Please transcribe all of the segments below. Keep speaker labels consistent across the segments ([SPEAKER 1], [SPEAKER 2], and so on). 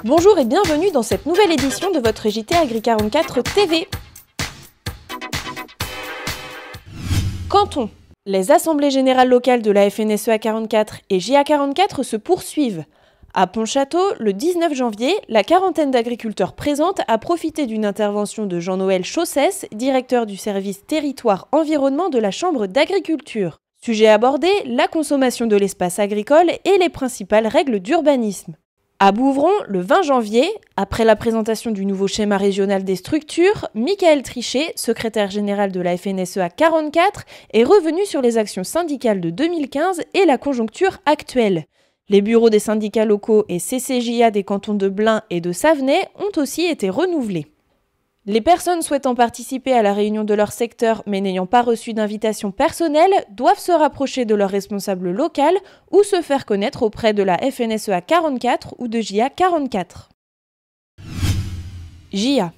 [SPEAKER 1] Bonjour et bienvenue dans cette nouvelle édition de votre JT Agri44 TV. Canton. Les assemblées générales locales de la FNSEA 44 et JA 44 se poursuivent. À Pontchâteau, le 19 janvier, la quarantaine d'agriculteurs présentes a profité d'une intervention de Jean-Noël Chaussès, directeur du service territoire-environnement de la Chambre d'agriculture. Sujet abordé, la consommation de l'espace agricole et les principales règles d'urbanisme. À Bouvron, le 20 janvier, après la présentation du nouveau schéma régional des structures, Michael Trichet, secrétaire général de la FNSEA 44, est revenu sur les actions syndicales de 2015 et la conjoncture actuelle. Les bureaux des syndicats locaux et CCJA des cantons de Blain et de Savenay ont aussi été renouvelés. Les personnes souhaitant participer à la réunion de leur secteur mais n'ayant pas reçu d'invitation personnelle doivent se rapprocher de leur responsable local ou se faire connaître auprès de la FNSEA 44 ou de JA 44. JA.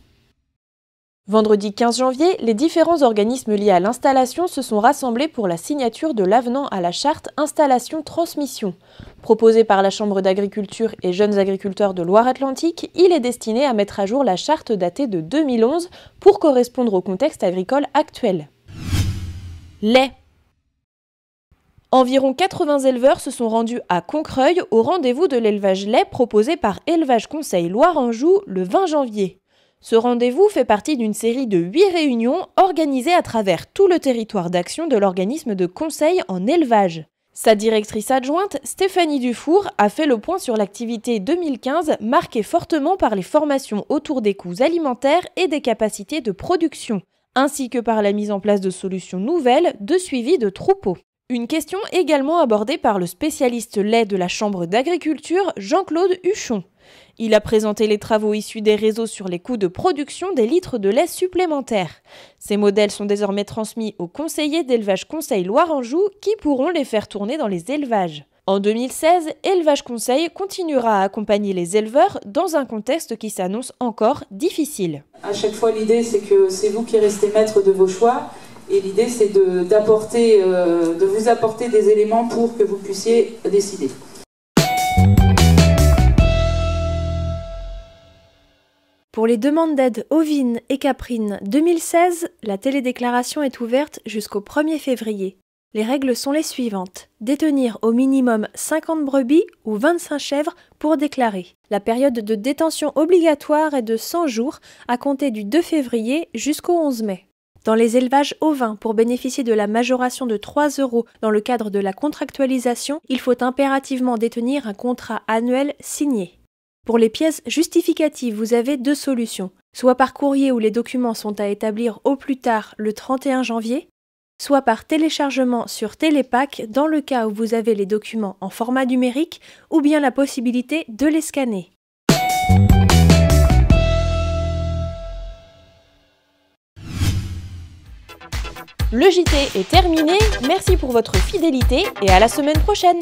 [SPEAKER 1] Vendredi 15 janvier, les différents organismes liés à l'installation se sont rassemblés pour la signature de l'avenant à la charte Installation-Transmission. Proposé par la Chambre d'agriculture et jeunes agriculteurs de Loire-Atlantique, il est destiné à mettre à jour la charte datée de 2011 pour correspondre au contexte agricole actuel. Lait. Environ 80 éleveurs se sont rendus à Concreuil au rendez-vous de l'élevage lait proposé par Élevage Conseil Loire-Anjou le 20 janvier. Ce rendez-vous fait partie d'une série de 8 réunions organisées à travers tout le territoire d'action de l'organisme de conseil en élevage. Sa directrice adjointe, Stéphanie Dufour, a fait le point sur l'activité 2015 marquée fortement par les formations autour des coûts alimentaires et des capacités de production, ainsi que par la mise en place de solutions nouvelles de suivi de troupeaux. Une question également abordée par le spécialiste lait de la Chambre d'agriculture, Jean-Claude Huchon. Il a présenté les travaux issus des réseaux sur les coûts de production des litres de lait supplémentaires. Ces modèles sont désormais transmis aux conseillers d'Élevage Conseil Loire-Anjou qui pourront les faire tourner dans les élevages. En 2016, Élevage Conseil continuera à accompagner les éleveurs dans un contexte qui s'annonce encore difficile.
[SPEAKER 2] À chaque fois, l'idée, c'est que c'est vous qui restez maître de vos choix. Et l'idée, c'est de vous apporter des éléments pour que vous puissiez décider.
[SPEAKER 3] Pour les demandes d'aide ovine et caprine 2016, la télédéclaration est ouverte jusqu'au 1er février. Les règles sont les suivantes. Détenir au minimum 50 brebis ou 25 chèvres pour déclarer. La période de détention obligatoire est de 100 jours à compter du 2 février jusqu'au 11 mai. Dans les élevages ovins, pour bénéficier de la majoration de 3 € dans le cadre de la contractualisation, il faut impérativement détenir un contrat annuel signé. Pour les pièces justificatives, vous avez deux solutions, soit par courrier où les documents sont à établir au plus tard le 31 janvier, soit par téléchargement sur Télépack dans le cas où vous avez les documents en format numérique ou bien la possibilité de les scanner.
[SPEAKER 1] Le JT est terminé, merci pour votre fidélité et à la semaine prochaine.